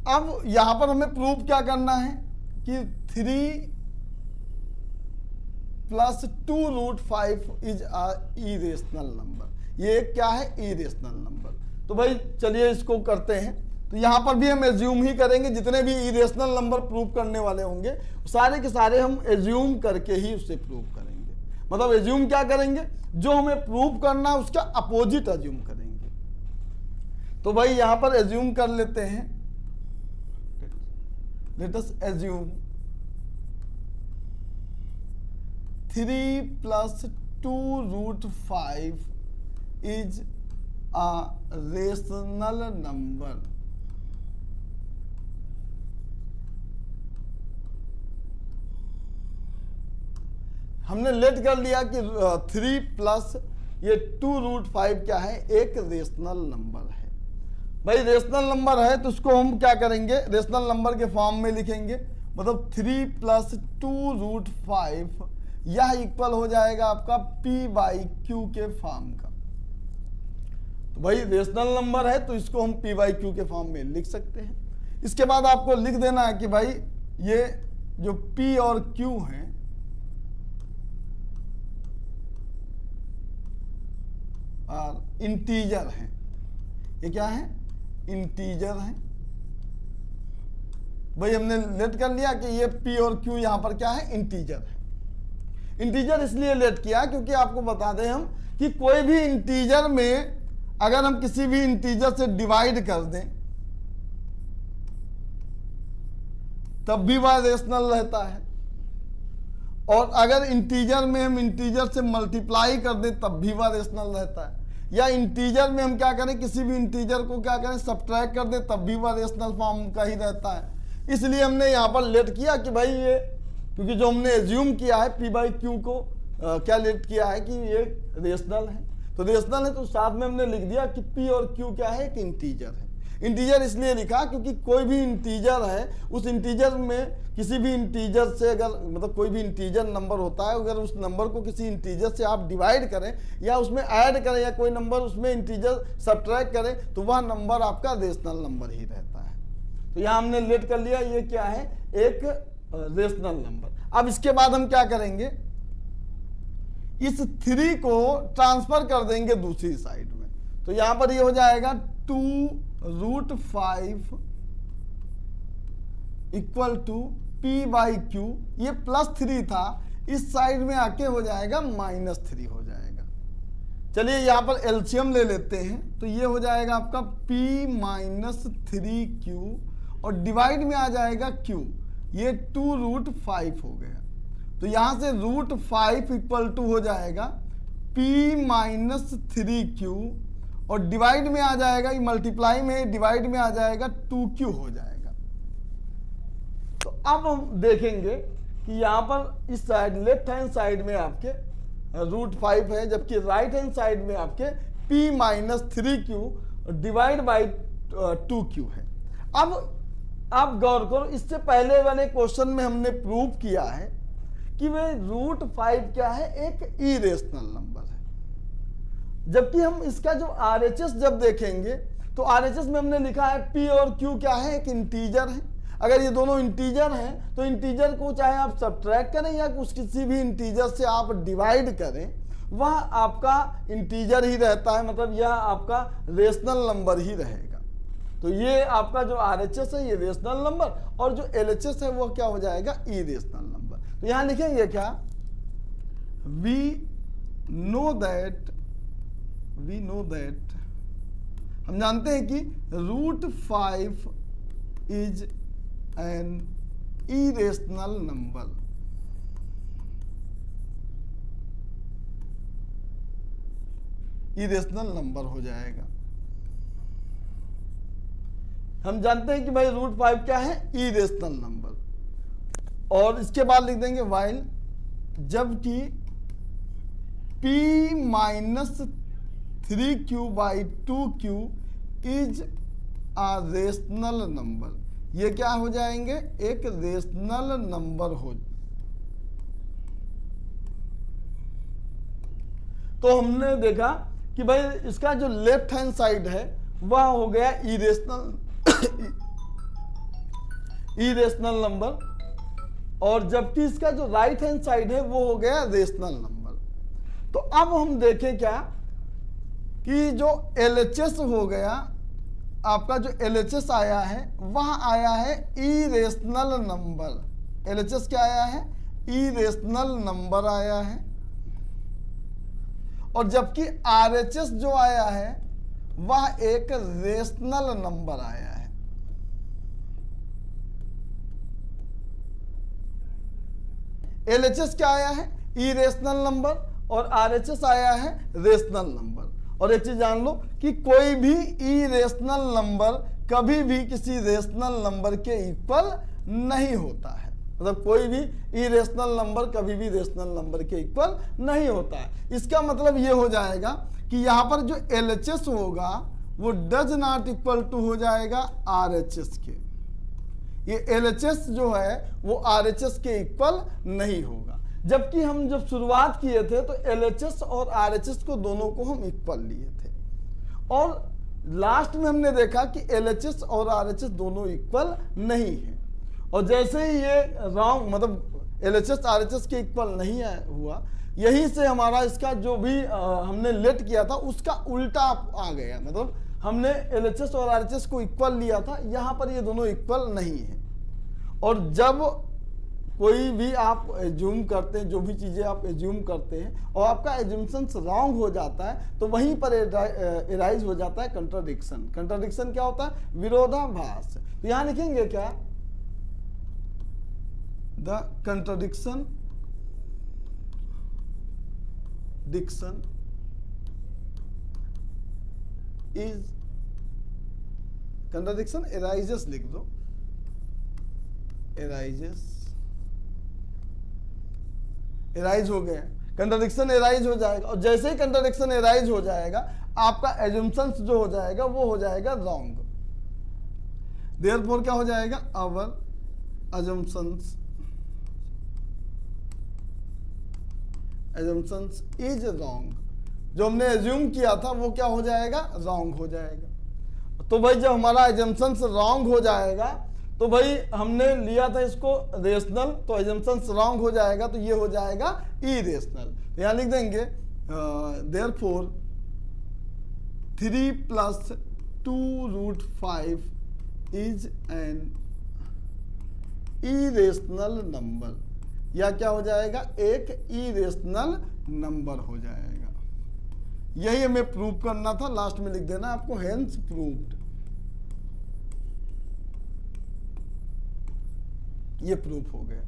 अब यहां पर हमें प्रूव क्या करना है कि 3 + 2√5 इज अ इरेशनल नंबर। ये क्या है? Irrational number. तो भाई चलिए इसको करते हैं। तो यहां पर भी हम एज्यूम ही करेंगे, जितने भी इरेशनल नंबर प्रूव करने वाले होंगे सारे के सारे हम एज्यूम करके ही उसे प्रूव करेंगे। मतलब एज्यूम क्या करेंगे? जो हमें प्रूव करना है उसका अपोजिट एज्यूम करेंगे। तो भाई यहां पर एज्यूम कर लेते हैं। Let us assume 3 + 2√5 is a rational number. हमने लेट कर लिया कि 3 + ये 2√5 क्या है? एक रेशनल नंबर है। भाई रेशनल नंबर है तो उसको हम क्या करेंगे? रेशनल नंबर के फॉर्म में लिखेंगे। मतलब 3 + 2√5 यह इक्वल हो जाएगा आपका p/q के फॉर्म का। तो भाई रेशनल नंबर है तो इसको हम p/q के फॉर्म में लिख सकते हैं। इसके बाद आपको लिख देना है कि भाई ये जो p और q हैं और इंटीजर हैं। ये क्या है? इंटीजर हैं। भाई हमने लेट कर लिया कि ये p और q यहां पर क्या है? इंटीजर है। इंटीजर इसलिए लेट किया क्योंकि आपको बता दें हम कि कोई भी इंटीजर में अगर हम किसी भी इंटीजर से डिवाइड कर दें तब भी वह रेशनल रहता है, और अगर इंटीजर में हम इंटीजर से मल्टीप्लाई कर दें तब भी वह रेशनल रहता है, या इंटीजर में हम क्या करें? किसी भी इंटीजर को क्या करें? सब्ट्रैक्ट कर दें तब भी वह रेशनल फॉर्म का ही रहता है। इसलिए हमने यहाँ पर लेट किया कि भाई ये, क्योंकि जो हमने एज्यूम किया है p/q को क्या लेट किया है कि ये रेशनल है। तो रेशनल है तो साथ में हमने लिख दिया कि p और q क्या है? एक इंटीजर है। इंटीजर इसलिए लिखा क्योंकि कोई भी इंटीजर है, उस इंटीजर में किसी भी इंटीजर से अगर मतलब कोई भी इंटीजर नंबर होता है, अगर उस नंबर को किसी इंटीजर से आप डिवाइड करें या उसमें ऐड करें या कोई नंबर उसमें इंटीजर सब्ट्रैक्ट करें तो वह नंबर आपका रेशनल नंबर ही रहता है। तो यहाँ हमने लेट कर लिया, ये क्या है? एक रेशनल नंबर। अब इसके बाद हम क्या करेंगे? इस 3 को ट्रांसफर कर देंगे दूसरी साइड में। तो यहां पर ये हो जाएगा 2√5 = p/q। ये +3 था, इस साइड में आके हो जाएगा -3 हो जाएगा। चलिए यहां पर एलसीएम ले लेते हैं। तो ये हो जाएगा आपका p - 3q और डिवाइड में आ जाएगा q। ये 2√5 हो गया। तो यहां से √5 = हो जाएगा p - 3q और डिवाइड में आ जाएगा, ये मल्टीप्लाई में डिवाइड में आ जाएगा 2q हो जाएगा। तो अब हम देखेंगे कि यहां पर इस साइड लेफ्ट हैंड साइड में आपके √5 है, जबकि राइट हैंड साइड में आपके p - 3q divide by 2q है। अब आप गौर करो, इससे पहले वाले क्वेश्चन में हमने प्रूव किया है कि वे √5 क्या है? एक इरेशनल नंबर है। जबकि हम इसका जो RHS जब देखेंगे तो RHS में हमने लिखा है p और q क्या है? एक इंटीजर है। अगर ये दोनों इंटीजर हैं तो इंटीजर को चाहे आप सब्ट्रैक्ट करें या कुछ किसी भी इंटीजर से आप डिवाइड करें, वह आपका इंटीजर ही रहता है। मतलब यह आपका रेशनल नंबर ही रहेगा। तो ये आपका जो RHS है ये रेशनल नंबर, और जो LHS है वो क्या हो जाएगा? Irrational number. तो यहां लिखेंगे क्या? वी नो दैट हम जानते हैं कि √5 is an irrational number. Irrational number हो जाएगा। हम जानते हैं कि भाई √5 क्या है? Irrational number. और इसके बाद लिख देंगे वाइल जबकि p - 3q/2q is a rational number. ये क्या हो जाएंगे? एक रेशनल नंबर हो। तो हमने देखा कि भाई इसका जो लेफ्ट हैंड साइड है वह हो गया इरेशनल इरेशनल नंबर, और जबकि इसका जो राइट हैंड साइड है वो हो गया रेशनल नंबर। तो अब हम देखें क्या कि जो LHS हो गया आपका, जो LHS आया है वह आया है इरेशनल नंबर। LHS क्या आया है? इरेशनल नंबर आया है। और जबकि RHS जो आया है वह एक रेशनल नंबर आया है। LHS क्या आया है? इरेशनल नंबर, और RHS आया है रेशनल नंबर। और एक चीज जान लो कि कोई भी इरेशनल नंबर कभी भी किसी रेशनल नंबर के इक्वल नहीं होता है। मतलब कोई भी इरेशनल नंबर कभी भी रेशनल नंबर के इक्वल नहीं होता है। इसका मतलब ये हो जाएगा कि यहाँ पर जो LHS होगा वो डज नॉट इक्वल टू हो जाएगा RHS के। ये LHS जो है वो RHS के इक्वल नहीं होगा। जबकि हम जब शुरुआत किए थे तो LHS और RHS को दोनों को हम इक्वल लिए थे, और लास्ट में हमने देखा कि LHS और RHS दोनों इक्वल नहीं है। और जैसे ही ये रॉन्ग, मतलब LHS RHS के इक्वल नहीं हुआ, यहीं से हमारा इसका जो भी हमने लेट किया था उसका उल्टा आ गया। मतलब हमने LHS और RHS को इक्वल लिया था, यहाँ पर ये दोनों इक्वल नहीं है। और जब कोई भी आप एज्यूम करते हैं, जो भी चीज़ें आप एज्यूम करते हैं और आपका एज्यूम्शंस रॉन्ग हो जाता है, तो वहीं पर एराइज हो जाता है कंट्राडिक्शन। कंट्राडिक्शन क्या होता है? विरोधाभास। तो यहाँ लिखेंगे क्या? The contradiction is, contradiction arises लिख दो, एराइज हो गया, कंट्राडिक्शन एराइज हो जाएगा। और जैसे ही कंट्राडिक्शन एराइज हो जाएगा आपका एज्यूम्शंस जो हो जाएगा वो हो जाएगा रॉन्ग। देयरफॉर क्या हो जाएगा? Our assumptions is wrong. जो हमने एज्यूम किया था वो क्या हो जाएगा? रॉन्ग हो जाएगा। तो भाई जब हमारा एजम्पशंस रॉन्ग हो जाएगा तो भाई हमने लिया था इसको रेशनल, तो एजम्पशंस रॉन्ग हो जाएगा तो ये हो जाएगा इरेशनल। तो यहाँ लिख देंगे therefore 3 + 2√5 is an irrational number, या क्या हो जाएगा? एक इरेशनल नंबर हो जाएगा। यही हमें प्रूव करना था, लास्ट में लिख देना आपको हेंस प्रूव्ड। ये प्रूफ हो गया।